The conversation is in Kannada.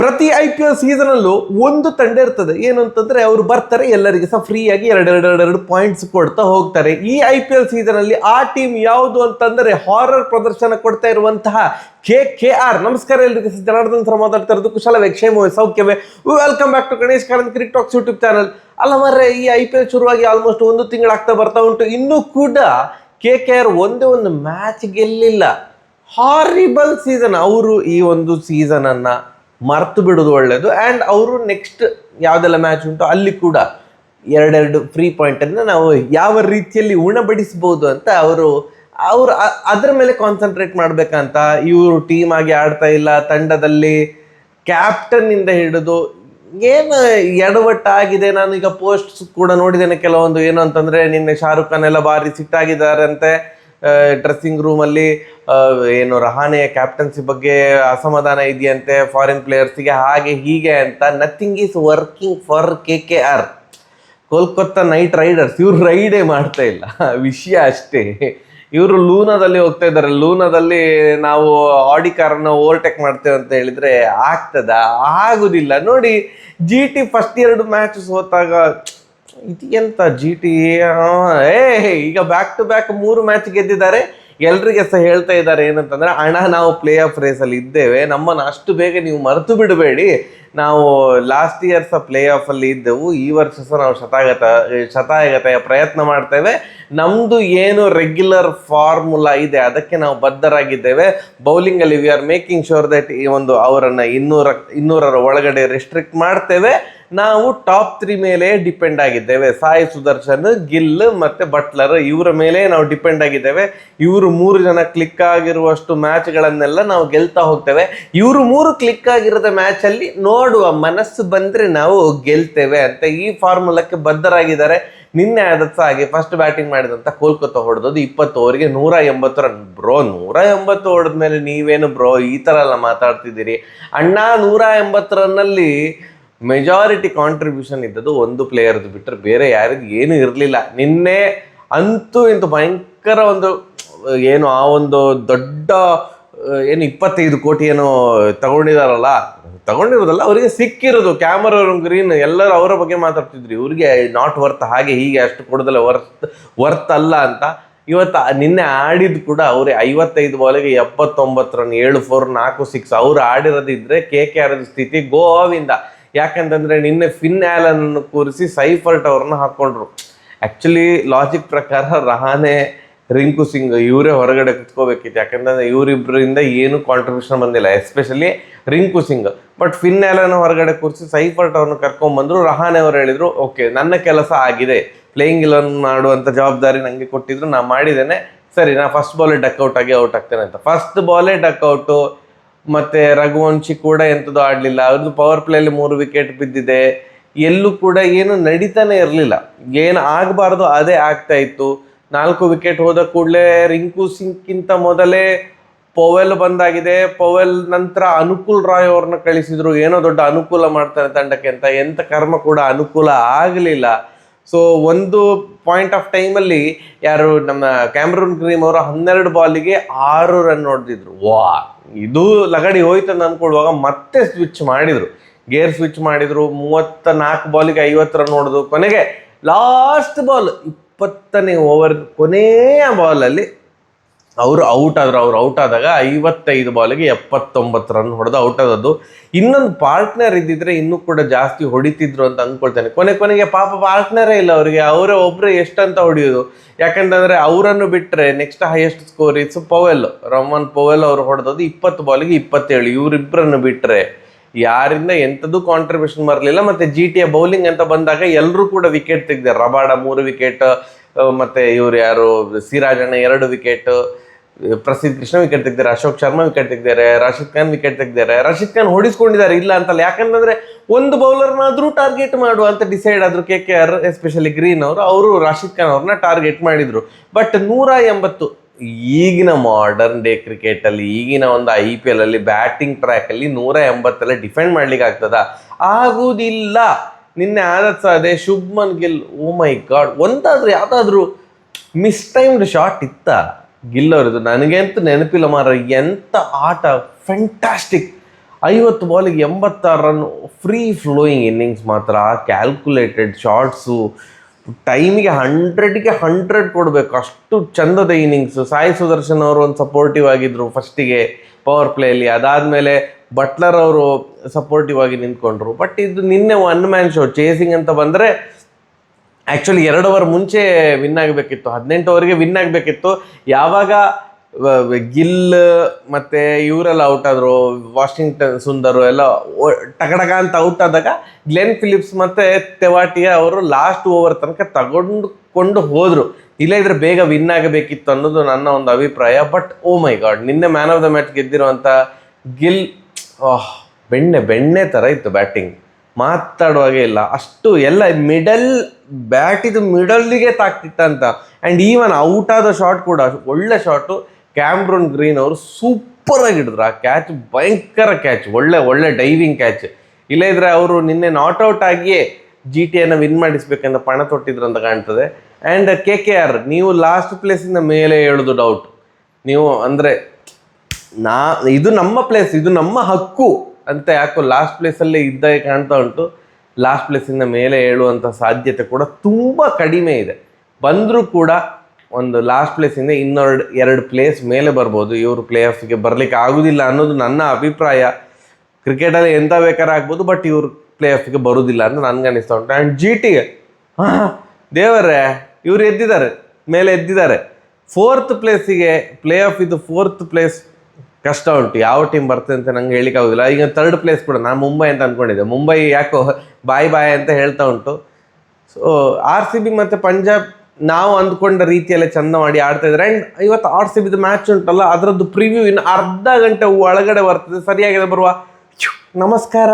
ಪ್ರತಿ IPL ಸೀಸನಲ್ಲೂ ಒಂದು ತಂಡ ಇರ್ತದೆ. ಏನು ಅಂತಂದ್ರೆ ಅವರು ಬರ್ತಾರೆ, ಎಲ್ಲರಿಗೆ ಸಹ ಫ್ರೀಯಾಗಿ ಎರಡು ಪಾಯಿಂಟ್ಸ್ ಕೊಡ್ತಾ ಹೋಗ್ತಾರೆ. ಈ IPL ಸೀಸನಲ್ಲಿ ಆ ಟೀಮ್ ಯಾವುದು ಅಂತಂದ್ರೆ ಹಾರರ್ ಪ್ರದರ್ಶನ ಕೊಡ್ತಾ ಇರುವಂತಹ KKR. ನಮಸ್ಕಾರ ಎಲ್ರಿಗೆ, ಜನಾರ್ದನ್ ಸರ್ ಮಾತಾಡ್ತಾ ಇರೋದು. ಕುಶಲವೇ, ಕ್ಷೇಮವೇ, ಸೌಖ್ಯವೇ? Welcome back to Ganesh Karanth cricket talks YouTube channel. ಅಲ್ಲ ಮರ್ರೆ, ಈ IPL ಶುರುವಾಗಿ ಆಲ್ಮೋಸ್ಟ್ ಒಂದು ತಿಂಗಳಾಗ್ತಾ ಬರ್ತಾ ಉಂಟು. ಇನ್ನೂ ಕೂಡ KKR ಒಂದೇ ಒಂದು ಮ್ಯಾಚ್ ಗೆಲ್ಲಿಲ್ಲ. Horrible season. ಅವರು ಈ ಒಂದು ಸೀಸನ್ ಅನ್ನ ಮರ್ತು ಬಿಡೋದು ಒಳ್ಳೇದು. ಆ್ಯಂಡ್ ಅವರು ನೆಕ್ಸ್ಟ್ ಯಾವುದೆಲ್ಲ ಮ್ಯಾಚ್ ಉಂಟು ಅಲ್ಲಿ ಕೂಡ ಎರಡೆರಡು ಫ್ರೀ ಪಾಯಿಂಟನ್ನು ನಾವು ಯಾವ ರೀತಿಯಲ್ಲಿ ಉಣಬಡಿಸ್ಬೋದು ಅಂತ ಅವರು ಅದರ ಮೇಲೆ ಕಾನ್ಸಂಟ್ರೇಟ್ ಮಾಡ್ಬೇಕಂತ. ಇವರು ಟೀಮ್ ಆಗಿ ಆಡ್ತಾ ಇಲ್ಲ, ತಂಡದಲ್ಲಿ ಕ್ಯಾಪ್ಟನ್ ಇಂದ ಹಿಡಿದು ಏನು ಎಡವಟ್ಟಾಗಿದೆ. ನಾನು ಈಗ ಪೋಸ್ಟ್ ಕೂಡ ನೋಡಿದ್ದೇನೆ ಕೆಲವೊಂದು. ಏನು ಅಂತಂದ್ರೆ ನಿನ್ನೆ ಶಾರುಖ್ ಖಾನ್ ಎಲ್ಲ ಭಾರಿ ಸಿಟ್ಟಾಗಿದ್ದಾರಂತೆ ಡ್ರೆಸ್ಸಿಂಗ್ ರೂಮಲ್ಲಿ. ಏನು ರಹಾನೆಯ ಕ್ಯಾಪ್ಟನ್ಸಿ ಬಗ್ಗೆ ಅಸಮಾಧಾನ ಇದೆಯಂತೆ ಫಾರಿನ್ ಪ್ಲೇಯರ್ಸ್ಗೆ, ಹಾಗೆ ಹೀಗೆ ಅಂತ. Nothing is working for KKR. Kolkata night Riders ಇವ್ರು ರೈಡೇ ಮಾಡ್ತಾ ಇಲ್ಲ, ವಿಷಯ ಅಷ್ಟೇ. ಇವರು ಲೂನಾದಲ್ಲಿ ಹೋಗ್ತಾ ಇದ್ದಾರೆ. ಲೂನಾದಲ್ಲಿ ನಾವು ಆಡಿ ಕಾರನ್ನ ಓವರ್ಟೇಕ್ ಮಾಡ್ತೇವೆ ಅಂತ ಹೇಳಿದ್ರೆ ಆಗ್ತದ? ಆಗುದಿಲ್ಲ. ನೋಡಿ, GT ಫಸ್ಟ್ 2 ಮ್ಯಾಚ್ ಸೋತಾಗ ಇದು ಎಂತ GT ಈಗ ಬ್ಯಾಕ್ ಟು ಬ್ಯಾಕ್ 3 ಮ್ಯಾಚ್ ಗೆದ್ದಿದ್ದಾರೆ. ಎಲ್ರಿಗೆ ಸಹ ಹೇಳ್ತಾ ಇದ್ದಾರೆ ಏನಂತಂದ್ರೆ, ಅಣ್ಣ ನಾವು ಪ್ಲೇ ಆಫ್ ರೇಸಲ್ಲಿ ಇದ್ದೇವೆ, ನಮ್ಮನ್ನು ಅಷ್ಟು ಬೇಗ ನೀವು ಮರೆತು ಬಿಡಬೇಡಿ. ನಾವು ಲಾಸ್ಟ್ ಇಯರ್ ಸಹ ಪ್ಲೇ ಆಫ್ ಅಲ್ಲಿ ಇದ್ದೆವು, ಈ ವರ್ಷ ಸಹ ನಾವು ಶತಾಯಗತಾಯ ಪ್ರಯತ್ನ ಮಾಡ್ತೇವೆ. ನಮ್ದು ಏನು ರೆಗ್ಯುಲರ್ ಫಾರ್ಮುಲಾ ಇದೆ ಅದಕ್ಕೆ ನಾವು ಬದ್ಧರಾಗಿದ್ದೇವೆ. ಬೌಲಿಂಗ್ ಅಲ್ಲಿ we are making sure that ಈ ಒಂದು ಅವರನ್ನ 200ರ ಒಳಗಡೆ ರೆಸ್ಟ್ರಿಕ್ಟ್ ಮಾಡ್ತೇವೆ. ನಾವು ಟಾಪ್ 3 ಮೇಲೆ ಡಿಪೆಂಡ್ ಆಗಿದ್ದೇವೆ. ಸಾಯಿ ಸುದರ್ಶನ್, ಗಿಲ್ ಮತ್ತೆ ಬಟ್ಲರ್, ಇವರ ಮೇಲೆ ನಾವು ಡಿಪೆಂಡ್ ಆಗಿದ್ದೇವೆ. ಇವರು 3 ಜನ ಕ್ಲಿಕ್ ಆಗಿರುವಷ್ಟು ಮ್ಯಾಚ್ಗಳನ್ನೆಲ್ಲ ನಾವು ಗೆಲ್ತಾ ಹೋಗ್ತೇವೆ. ಇವರು 3 ಕ್ಲಿಕ್ ಆಗಿರದ ಮ್ಯಾಚ್ ಅಲ್ಲಿ ನೋಡುವ ಮನಸ್ಸು ಬಂದ್ರೆ ನಾವು ಗೆಲ್ತೇವೆ ಅಂತ ಈ ಫಾರ್ಮುಲಾಕ್ಕೆ ಬದ್ಧರಾಗಿದ್ದಾರೆ. ನಿನ್ನೆ ಆದದ್ದು ಹಾಗೆ ಫಸ್ಟ್ ಬ್ಯಾಟಿಂಗ್ ಮಾಡಿದಂತ ಕೋಲ್ಕತ್ತಾ ಹೊಡೆದದ್ದು 20 ಓವರ್ಗೆ 180 ರನ್. ಬ್ರೋ, 180 ಹೊಡೆದ್ಮೇಲೆ ನೀವೇನು ಬ್ರೋ ಈ ತರ ಎಲ್ಲ ಮಾತಾಡ್ತಿದ್ದೀರಿ? ಅಣ್ಣ, 180 ರನ್ನಲ್ಲಿ ಮೆಜಾರಿಟಿ ಕಾಂಟ್ರಿಬ್ಯೂಷನ್ ಇದ್ದದ್ದು ಒಂದು ಪ್ಲೇಯರ್ದು ಬಿಟ್ಟರೆ ಬೇರೆ ಯಾರಿಗೂ ಏನು ಇರಲಿಲ್ಲ. ನಿನ್ನೆ ಅಂತೂ ಇಂತೂ ಭಯಂಕರ ಒಂದು ಏನು ಆ ಒಂದು ದೊಡ್ಡ ಏನು 25 ಕೋಟಿ ಏನೋ ತಗೊಂಡಿರೋದಲ್ಲ, ಅವರಿಗೆ ಸಿಕ್ಕಿರೋದು ಕ್ಯಾಮರಾ ಗ್ರೀನ್. ಎಲ್ಲರೂ ಅವರ ಬಗ್ಗೆ ಮಾತಾಡ್ತಿದ್ರು, ಇವ್ರಿಗೆ ನಾಟ್ ವರ್ತ್, ಹಾಗೆ ಹೀಗೆ, ಅಷ್ಟು ಕೊಡೋದಲ್ಲ, ವರ್ತ್ ಅಲ್ಲ ಅಂತ. ನಿನ್ನೆ ಆಡಿದ್ದು ಕೂಡ ಅವರೇ 55 ಬಾಲಿಗೆ 79 ರನ್, 7 4 4 6 ಅವ್ರು ಆಡಿರೋದಿದ್ರೆ KKR ಸ್ಥಿತಿ ಗೋವಿಂದ. ಯಾಕಂತಂದ್ರೆ ನಿನ್ನೆ ಫಿನ್ ಆ್ಯಲನ್ ಅನ್ನು ಕೂರಿಸಿ ಸೈಫರ್ಟ್ ಅವ್ರನ್ನ ಹಾಕೊಂಡ್ರು. ಆಕ್ಚುಲಿ ಲಾಜಿಕ್ ಪ್ರಕಾರ ರಹಾನೆ, ರಿಂಕು ಸಿಂಗ್ ಇವರೇ ಹೊರಗಡೆ ಕುತ್ಕೋಬೇಕಿತ್ತು. ಯಾಕಂತಂದ್ರೆ ಇವರಿಬ್ಬರಿಂದ ಏನು ಕಾಂಟ್ರಿಬ್ಯೂಷನ್ ಬಂದಿಲ್ಲ, especially Rinku Singh. But fin Allen ಹೊರಗಡೆ ಕೂರಿಸಿ ಸೈಫರ್ಟ್ ಅವ್ರನ್ನ ಕರ್ಕೊಂಡ್ಬಂದ್ರು. ರಹಾನೆ ಅವರು ಹೇಳಿದ್ರು, ಓಕೆ ನನ್ನ ಕೆಲಸ ಆಗಿದೆ, ಪ್ಲೇಯಿಂಗ್ 11 ಮಾಡುವಂಥ ಜವಾಬ್ದಾರಿ ನನಗೆ ಕೊಟ್ಟಿದ್ರು, ನಾ ಮಾಡಿದ್ದೇನೆ, ಸರಿ ನಾ ಫಸ್ಟ್ ಬಾಲೇ ಡಕ್ಔಟ್ ಆಗಿ ಔಟ್ ಆಗ್ತೇನೆ ಅಂತ. ಫಸ್ಟ್ ಬಾಲೇ ಡಕ್ಔಟು. ಮತ್ತೆ ರಘುವಂಶಿ ಕೂಡ ಎಂಥದ್ದು ಆಡಲಿಲ್ಲ. ಅವ್ರದ್ದು ಪವರ್ ಪ್ಲೇಲಿ 3 ವಿಕೆಟ್ ಬಿದ್ದಿದೆ. ಎಲ್ಲೂ ಕೂಡ ಏನು ನಡೀತಾನೆ ಇರಲಿಲ್ಲ. ಏನು ಆಗಬಾರ್ದು ಅದೇ ಆಗ್ತಾ ಇತ್ತು. 4 ವಿಕೆಟ್ ಹೋದ ಕೂಡಲೇ ರಿಂಕು ಸಿಂಗ್ಗಿಂತ ಮೊದಲೇ ಪೊವೆಲ್ ಬಂದಾಗಿದೆ. ಪೊವೆಲ್ ನಂತರ ಅನುಕೂಲ್ ರಾಯ್ ಅವ್ರನ್ನ ಕಳಿಸಿದ್ರು, ಏನೋ ದೊಡ್ಡ ಅನುಕೂಲ ಮಾಡ್ತಾರೆ ತಂಡಕ್ಕೆ ಅಂತ. ಎಂಥ ಕರ್ಮ ಕೂಡ ಅನುಕೂಲ ಆಗಲಿಲ್ಲ. ಸೊ ಒಂದು ಪಾಯಿಂಟ್ ಆಫ್ ಟೈಮಲ್ಲಿ ಯಾರು ನಮ್ಮ ಕ್ಯಾಮ್ರೂನ್ ಗ್ರೀಮ್ ಅವರು 12 ಬಾಲಿಗೆ 6 ರನ್ ಹೊಡೆದಿದ್ರು. ಇದು ಲಗಡಿ ಹೋಯ್ತು ಅಂತ ಅಂದ್ಕೊಳ್ಳುವಾಗ ಮತ್ತೆ ಗೇರ್ ಸ್ವಿಚ್ ಮಾಡಿದ್ರು. 34 ಬಾಲಿಗೆ 50 ರನ್ ಹೊಡೆದು ಕೊನೆಗೆ ಲಾಸ್ಟ್ ಬಾಲ್ 20ನೇ ಓವರ್ ಕೊನೆಯ ಬಾಲಲ್ಲಿ ಅವರು ಔಟ್ ಆದಾಗ 55 ಬಾಲಿಗೆ 79 ರನ್ ಹೊಡೆದು ಔಟ್ ಆದದ್ದು. ಇನ್ನೊಂದು ಪಾರ್ಟ್ನರ್ ಇದ್ದಿದ್ರೆ ಇನ್ನೂ ಕೂಡ ಜಾಸ್ತಿ ಹೊಡಿತಿದ್ರು ಅಂತ ಅಂದ್ಕೊಳ್ತೇನೆ. ಕೊನೆಗೆ ಪಾಪ ಪಾರ್ಟ್ನರೇ ಇಲ್ಲ ಅವರಿಗೆ, ಅವರೇ ಒಬ್ಬರೇ ಎಷ್ಟಂತ ಹೊಡೆಯೋದು. ಯಾಕಂತಂದ್ರೆ ಅವರನ್ನು ಬಿಟ್ಟರೆ next highest score is Raman Powell ಅವರು ಹೊಡೆದದ್ದು 20 ಬಾಲಿಗೆ 27. ಇವರಿಬ್ಬರನ್ನು ಬಿಟ್ಟರೆ ಯಾರಿಂದ ಎಂಥದ್ದು ಕಾಂಟ್ರಿಬ್ಯೂಷನ್ ಬರಲಿಲ್ಲ. ಮತ್ತೆ GT ಬೌಲಿಂಗ್ ಅಂತ ಬಂದಾಗ ಎಲ್ಲರೂ ಕೂಡ ವಿಕೆಟ್ ತೆಗೆದಾರೆ. ರಬಾಡ 3 ವಿಕೆಟ್, ಮತ್ತೆ ಇವ್ರು ಯಾರು ಸಿರಾಜಣ್ಣ 2 ವಿಕೆಟ್, ಪ್ರಸಿದ್ಧ ಕೃಷ್ಣ ವಿಕೆಟ್ ತೆಗೆದಾರೆ, ಅಶೋಕ್ ಶರ್ಮಾ ವಿಕೆಟ್ ತೆಗೆದಾರೆ, ರಾಶಿದ್ ಖಾನ್ ವಿಕೆಟ್ ತೆಗೆದಾರೆ. ರಾಶಿದ್ ಖಾನ್ ಹೊಡಿಸ್ಕೊಂಡಿದ್ದಾರೆ, ಇಲ್ಲ ಅಂತಲ್ಲ. ಯಾಕಂತಂದ್ರೆ ಒಂದು ಬೌಲರ್ನಾದ್ರೂ ಟಾರ್ಗೆಟ್ ಮಾಡುವ ಅಂತ ಡಿಸೈಡ್ ಆದ್ರು KKR, ಎಸ್ಪೆಷಲಿ ಗ್ರೀನ್ ಅವರು ರಾಶಿದ್ ಖಾನ್ ಅವ್ರನ್ನ ಟಾರ್ಗೆಟ್ ಮಾಡಿದ್ರು. ಬಟ್ 180 ಈಗಿನ ಮಾಡರ್ನ್ ಡೇ ಕ್ರಿಕೆಟ್ ಅಲ್ಲಿ, ಈಗಿನ ಒಂದು IPL ಅಲ್ಲಿ ಬ್ಯಾಟಿಂಗ್ ಟ್ರ್ಯಾಕ್ ಅಲ್ಲಿ 180 ಡಿಫೆಂಡ್ ಮಾಡ್ಲಿಕ್ಕೆ ಆಗ್ತದ? ಆಗುದಿಲ್ಲ. ನಿನ್ನೆ ಆದತ್ ಅದೇ ಶುಭ್ಮನ್ ಗಿಲ್, ಓ ಮೈ ಗಾಡ್, ಯಾವ್ದಾದ್ರು ಮಿಸ್ ಟೈಮ್ಡ್ ಶಾಟ್ ಇತ್ತ ಗಿಲ್ ಅವರದು? ನನಗಂತೂ ನೆನಪಿಲ್ಲ ಮಾರ. ಎಂತ ಆಟ, fantastic. 50 ಬಾಲಿಗೆ 86 run, free flowing innings ಮಾತ್ರ, ಕ್ಯಾಲ್ಕುಲೇಟೆಡ್ ಶಾರ್ಟ್ಸು, ಟೈಮಿಗೆ 100ಗೆ 100 ಕೊಡಬೇಕು, ಅಷ್ಟು ಚಂದದ ಇನ್ನಿಂಗ್ಸು. ಸಾಯಿ ಸುದರ್ಶನ್ ಅವರು ಒಂದು ಸಪೋರ್ಟಿವ್ ಆಗಿದ್ರು ಫಸ್ಟಿಗೆ ಪವರ್ ಪ್ಲೇಯಲ್ಲಿ, ಅದಾದಮೇಲೆ ಬಟ್ಲರ್ ಅವರು ಸಪೋರ್ಟಿವ್ ಆಗಿ ನಿಂತ್ಕೊಂಡ್ರು. ಬಟ್ ಇದು ನಿನ್ನೆ ಒನ್ ಮ್ಯಾನ್ ಶೋ, ಚೇಸಿಂಗ್ ಅಂತ ಬಂದರೆ ಆ್ಯಕ್ಚುಲಿ 2 ಓವರ್ ಮುಂಚೆ ವಿನ್ ಆಗಬೇಕಿತ್ತು, 18 ಓವರ್ಗೆ ವಿನ್ ಆಗಬೇಕಿತ್ತು. ಯಾವಾಗ ಗಿಲ್ ಮತ್ತು ಇವರೆಲ್ಲ ಔಟ್ ಆದರು, ವಾಷಿಂಗ್ಟನ್ ಸುಂದರು ಎಲ್ಲ ಟಗಡಗ ಅಂತ ಔಟ್ ಆದಾಗ ಗ್ಲೆನ್ ಫಿಲಿಪ್ಸ್ ಮತ್ತು ತೆವಾಟಿಯಾ ಅವರು ಲಾಸ್ಟ್ ಓವರ್ ತನಕ ತಗೊಂಡುಕೊಂಡು ಹೋದರು. ಇಲ್ಲ ಇದ್ರೆ ಬೇಗ ವಿನ್ ಆಗಬೇಕಿತ್ತು ಅನ್ನೋದು ನನ್ನ ಒಂದು ಅಭಿಪ್ರಾಯ. ಬಟ್ ಓ ಮೈ ಗಾಡ್, ನಿನ್ನೆ ಮ್ಯಾನ್ ಆಫ್ ದ ಮ್ಯಾಚ್ ಗೆದ್ದಿರುವಂಥ ಗಿಲ್ ಬೆಣ್ಣೆ ಥರ ಇತ್ತು ಬ್ಯಾಟಿಂಗ್, ಮಾತಾಡುವಾಗೆ ಇಲ್ಲ. ಅಷ್ಟು ಎಲ್ಲ ಬ್ಯಾಟಿದು ಮಿಡಲ್ಗೆ ತಾಕ್ತಿತ್ತಂತ. ಆ್ಯಂಡ್ ಈವನ್ ಔಟ್ ಆದ ಶಾಟ್ ಕೂಡ ಒಳ್ಳೆ ಶಾಟು. ಕ್ಯಾಮ್ರೂನ್ ಗ್ರೀನ್ ಅವರು ಸೂಪರಾಗಿ ಹಿಡಿದ್ರು ಆ ಕ್ಯಾಚ್, ಭಯಂಕರ ಕ್ಯಾಚ್, ಒಳ್ಳೆ ಡೈವಿಂಗ್ ಕ್ಯಾಚ್. ಇಲ್ಲ ಇದ್ರೆ ಅವರು ನಿನ್ನೆ ನಾಟ್ಔಟ್ ಆಗಿಯೇ GTಯನ್ನು ವಿನ್ ಮಾಡಿಸ್ಬೇಕಂತ ಪಣ ತೊಟ್ಟಿದ್ರು ಅಂತ ಕಾಣ್ತದೆ. ಆ್ಯಂಡ್ KKR, ನೀವು ಲಾಸ್ಟ್ ಪ್ಲೇಸಿಂದ ಮೇಲೆ ಹೇಳೋದು ಡೌಟ್. ನೀವು ಅಂದರೆ ಇದು ನಮ್ಮ ಪ್ಲೇಸ್, ಇದು ನಮ್ಮ ಹಕ್ಕು ಅಂತ ಯಾಕೋ ಲಾಸ್ಟ್ ಪ್ಲೇಸಲ್ಲೇ ಇದ್ದಾಗ ಕಾಣ್ತಾ ಉಂಟು. ಲಾಸ್ಟ್ ಪ್ಲೇಸಿಂದ ಮೇಲೆ ಹೇಳುವಂಥ ಸಾಧ್ಯತೆ ಕೂಡ ತುಂಬ ಕಡಿಮೆ ಇದೆ. ಬಂದರೂ ಕೂಡ ಒಂದು ಲಾಸ್ಟ್ ಪ್ಲೇಸಿಂದ 2 ಪ್ಲೇಸ್ ಮೇಲೆ ಬರ್ಬೋದು. ಇವರು ಪ್ಲೇ ಆಫ್ಗೆ ಬರಲಿಕ್ಕೆ ಆಗೋದಿಲ್ಲ ಅನ್ನೋದು ನನ್ನ ಅಭಿಪ್ರಾಯ. ಕ್ರಿಕೆಟಲ್ಲಿ ಎಂಥ ಬೇಕಾದ್ರೆ ಆಗ್ಬೋದು, ಬಟ್ ಇವರು ಪ್ಲೇ ಆಫ್ಗೆ ಬರೋದಿಲ್ಲ ಅಂತ ನನಗೆ ಅನ್ನಿಸ್ತಾ ಉಂಟು. ಆ್ಯಂಡ್ GTಗೆ ದೇವರೇ, ಇವರು ಮೇಲೆ ಎದ್ದಿದ್ದಾರೆ 4th ಪ್ಲೇಸಿಗೆ. ಪ್ಲೇ ಆಫ್ ಇದು 4th ಪ್ಲೇಸ್ ಕಷ್ಟ ಉಂಟು, ಯಾವ ಟೀಮ್ ಬರ್ತದೆ ಅಂತ ನಂಗೆ ಹೇಳಿಕ್ಕೆ ಆಗೋದಿಲ್ಲ. ಈಗ 3rd ಪ್ಲೇಸ್ ಕೂಡ ನಾನು ಮುಂಬೈ ಅಂತ ಅಂದ್ಕೊಂಡಿದ್ದೆ, ಮುಂಬೈ ಯಾಕೋ ಬಾಯ್ ಅಂತ ಹೇಳ್ತಾ ಉಂಟು. ಸೊ RCB ಮತ್ತು ಪಂಜಾಬ್ ನಾವು ಅಂದ್ಕೊಂಡ ರೀತಿಯಲ್ಲೇ ಚಂದ ಮಾಡಿ ಆಡ್ತಾ ಇದ್ದಾರೆ. ಆ್ಯಂಡ್ ಇವತ್ತು RCBದು ಮ್ಯಾಚ್ ಉಂಟಲ್ಲ, ಅದರದ್ದು ಪ್ರಿವ್ಯೂ ಇನ್ನು ಅರ್ಧ ಗಂಟೆ ಒಳಗಡೆ ಬರ್ತದೆ. ಸರಿಯಾಗಿದೆ ಬರುವ. ನಮಸ್ಕಾರ.